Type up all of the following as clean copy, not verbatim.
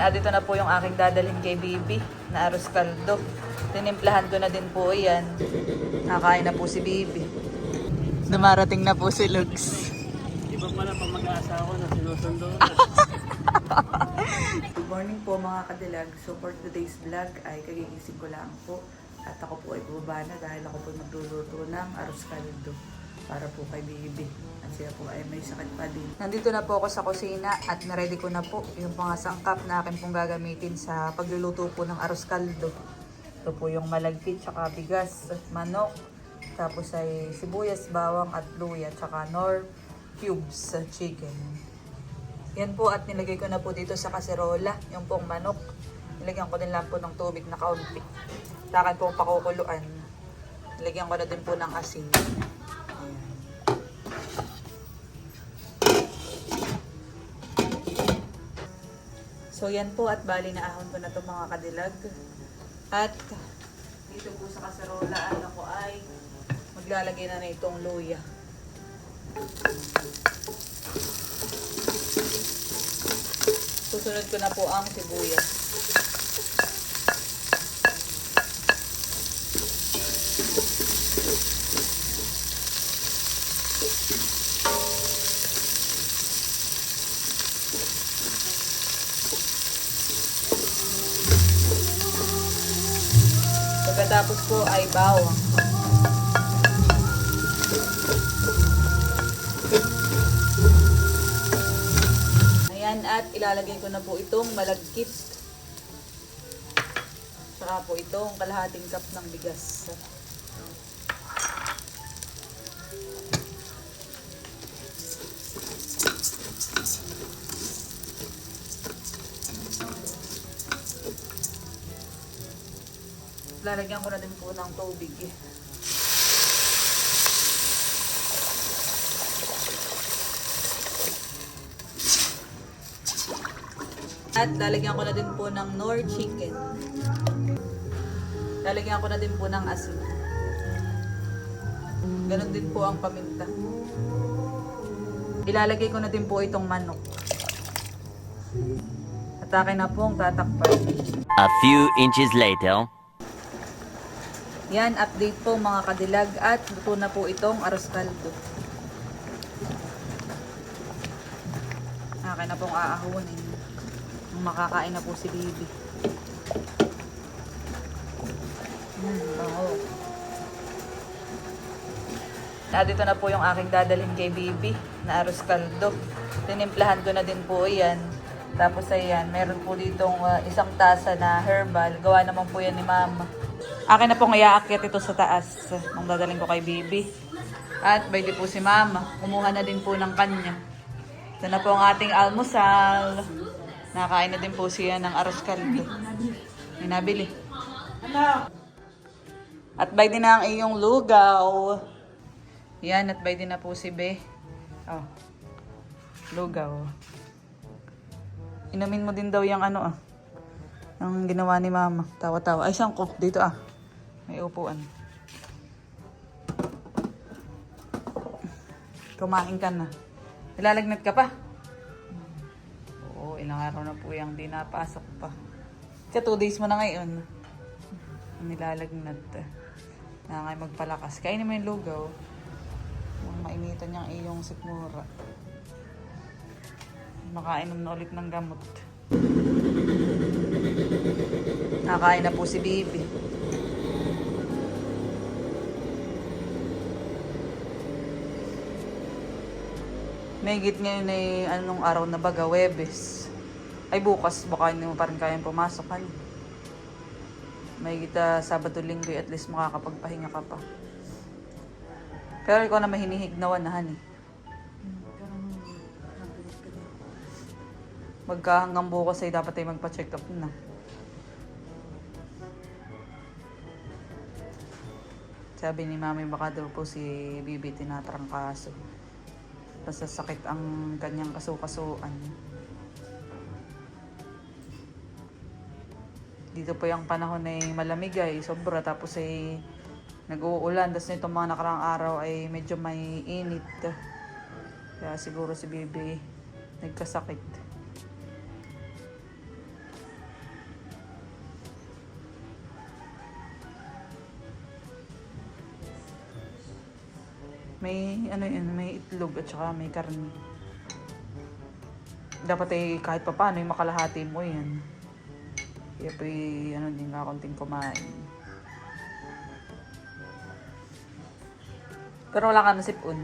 Dito na po yung aking dadalhin kay Bibi na arroz caldo. Tinimplahan ko na din po yan. Nakain na po si Bibi. Dumarating na po si Lugs. Iba pala pag mag-aasa ako na sinusundo. Good morning po mga kadilag. So for today's vlog ay kagigising ko lang po. At ako po ay bumaba na dahil ako po magluluto ng arroz caldo para po kay Bibi. At siya po ay may sakit pa din. Nandito na po ako sa kusina at naready ko na po yung mga sangkap na akin pong gagamitin sa pagluluto po ng arroz caldo. Ito po yung malagkit, tsaka bigas, manok, tapos ay sibuyas, bawang at luya, tsaka nor cubes chicken. Yan po at nilagay ko na po dito sa kaserola, yung pong manok. Nilagyan ko din lang po ng tubig na kaunti. Takan po pakukuluan. Nilagyan ko na din po ng asin. Ayan. So yan po at bali na ahon ko na itong mga kadilag. At dito po sa kaserola ako ay maglalagay na itong luya. Susunod ko na po ang sibuyas. Pagkatapos po ay bawang. Ayan, at ilalagay ko na po itong malagkit. Saka po itong kalahating cup ng bigas. Lalagyan ko na din po ng tubig. At lalagyan ko na din po ng nor chicken. Lalagyan ko na din po ng asin. Ganon din po ang paminta. Ilalagay ko na din po itong manok. At akin na pong tatakpan. A few inches later. Yan, update po mga kadilag at luto na po itong arroz caldo. Akin na pong aahonin. Makakain na po si Bibi. Bango. Dito na po yung aking dadalhin kay Bibi na arroz caldo. Tinimplahan ko na din po yan. Tapos ayan, meron po ditong isang tasa na herbal. Gawa naman po yan ni Mama. Akin na pong iaakyat ito sa taas nung dadalhin ko kay Bibi. At by the po si Mama, kumuha na din po ng kanya. Ito na po ang ating almusal. Nakain na din po siya ng arroz caldo. May nabili. At by din na ang iyong lugaw. Yan, at by din na po si Be. Oh, lugaw. Inumin mo din daw yung ano ang ginawa ni Mama. Tawa-tawa. Ay, saan ko? Dito may upuan. Kumain ka na. Nilalagnat ka pa? Oo, ilang araw na po yung di napasok pa. Kasi 2 days mo na ngayon. Nilalagnat. Na ngayon magpalakas. Kainin mo yung lugaw. Mainitan niyang iyong sikmura. Makainom na ulit ng gamot. Nakain na po si Bibi. Mahigit ngayon ay anong araw na baga, Webes. Ay bukas, baka hindi mo pa rin kayang pumasok. Mahigit Sabado, Linggo, at least makakapagpahinga ka pa. Pero ikaw na mahinihignawan na, honey. Hanggang bukas ay dapat ay magpa-check up na. Sabi ni Mami, baka daw po si Bibi tinatrangkaso. Basta sakit ang kanyang kasukasuan. Dito po yung panahon ay malamig ay sobra. Tapos ay nag-uulan. Tapos nitong mga nakarang araw ay medyo may init. Kaya siguro si Bibi nagkasakit. May ano yun, may itlog at saka may karne. Dapat kahit pa paano yung makalahati mo yan. Kaya po ano din nga konting kumain. Pero wala ka na sipon.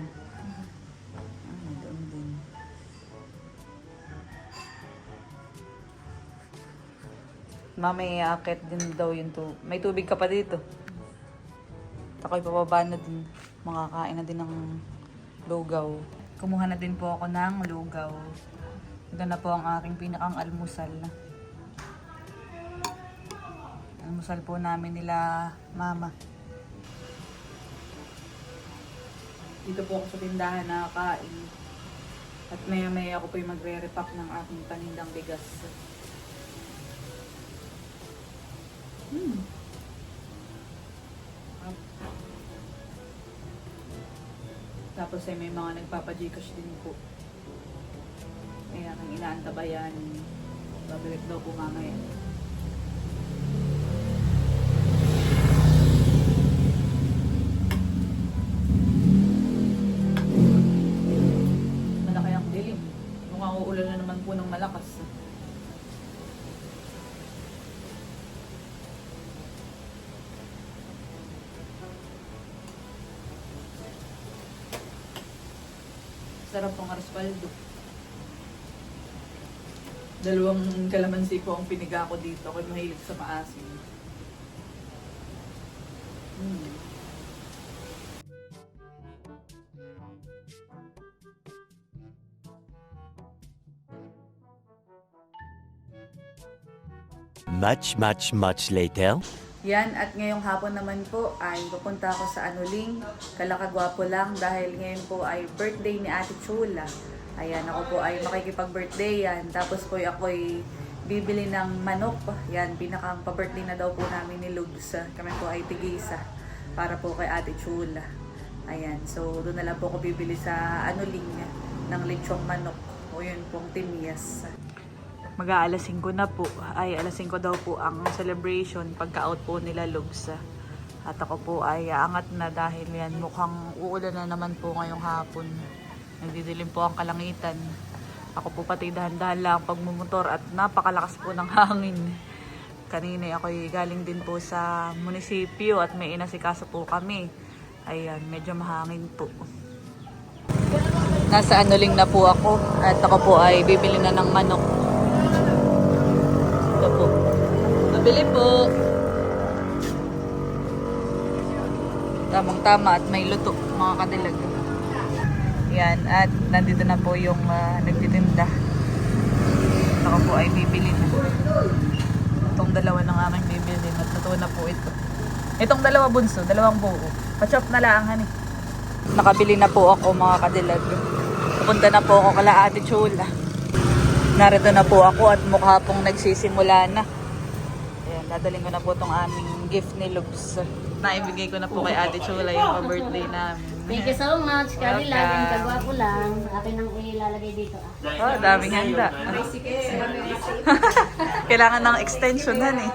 Doon din. Mamaya akit din daw yung may tubig ka pa dito. Ako'y pababa na din. Makakain na din ng lugaw. Kumuha na din po ako ng lugaw. Ito na po ang aking pinakang almusal. Almusal po namin nila mama. Dito po ako sa tindahan nakakain. At maya-maya ako po yung magre-repack ng aking panindang bigas. Tapos ay may mga nagpapa-Gcash din po. Ayan, ang inaantabayan. Babalik daw po mamaya. Malaki ang dilim. Mukhang uulan na naman po ng malakas. Sarap pong arroz-caldo. Dalawang kalamansi po ang piniga ko dito. Ako'y mahilig sa maasim. Much later. Yan, at ngayong hapon naman po ay pupunta ako sa Anuling. Kalakagwapo lang dahil ngayon po ay birthday ni Ate Chula. Ayan, ako po ay makikipag-birthday yan. Tapos po ako'y bibili ng manok. Yan, pinakang pa-birthday na daw po namin ni Lugs. Kami po ay tigisa para po kay Ate Chula. Ayan, so doon na lang po ako bibili sa Anuling ng lechong manok. O yun pong timyas. Mag-aalas 5 na po. Ay, alas 5 daw po ang celebration pagka-out po nila Lugs. At ako po ay aangat na dahil yan mukhang uulan na naman po ngayong hapon. Nagdidilim po ang kalangitan. Ako po pati dahan-dahan lang pagmumotor at napakalakas po ng hangin. Kanina ako'y galing din po sa munisipyo at may inasikaso po kami. Ayan, medyo mahangin po. Nasa Anuling na po ako at ako po ay bibili na ng manok. Ito po. Mabili po. Tamang-tama at may luto mga kadilag. Yan, at nandito na po yung nagtitinda. Ako po ay bibili na. Itong dalawa ng aking bibili at luto na po ito. Itong dalawa bunso, dalawang buo. Pa-chop na lang, hani. Nakabili na po ako mga kadilag. Pupunta na po ako kala Ate Chula. Narito na po ako at mukha pong nagsisimula na. Ayan, dadaling ko na po itong aming gift ni Lugs. Naibigay ko na po kay Ate Chula yung pa-birthday namin. Thank you so much. Kali lang, yung kagwapo lang. Akin ang ilalagay dito. Oh, daming handa. Kailangan ng extension han eh.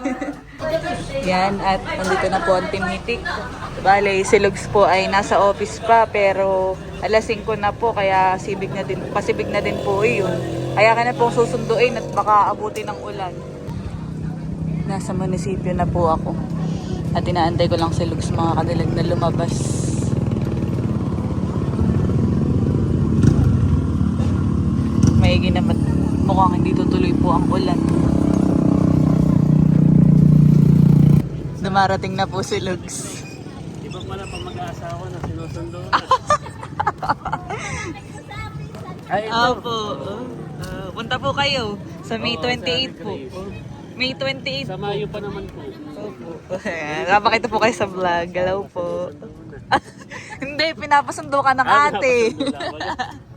Yan, at nandito na po ang Team Hitik. Bale, si Lugs po ay nasa office pa pero alas 5 na po kaya pasibig na din po yun. Kaya ka na pong susunduin at baka abutin ng ulan. Nasa munisipyo na po ako. At inaantay ko lang si Lugs mga kadilag na lumabas. Maigi naman mukhang hindi tutuloy po ang ulan. Dumarating na po si Lugs. Iba pala pag mag-aasawa na sinusundo. Ay, Opo. Punta po kayo sa May 28 po. May 28 sa Mayo pa naman po. Opo. Napakita po kayo sa vlog. Hello po. Hindi, pinapasundo ka ng ate.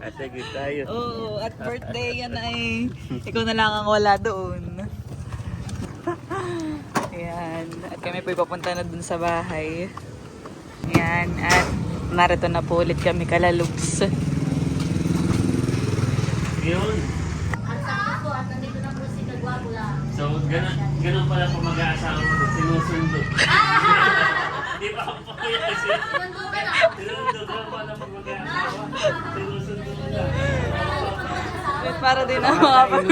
Ate, tayo. Oo, at birthday yan ay ikaw na lang ang wala doon. Ayan. At kami po papunta na dun sa bahay. Ayan. At narito na po ulit kami kalalugs. Yun. Ang sakto po at nandito na po si kagwapo lang. So, ganun pala pag mag-aasawa ko, sinusundo. Di Nahihirapan ko yan kasi. Sinundo ka pa na pag-mag-aasawa. Sinusundo ko na. Para din ang mga pag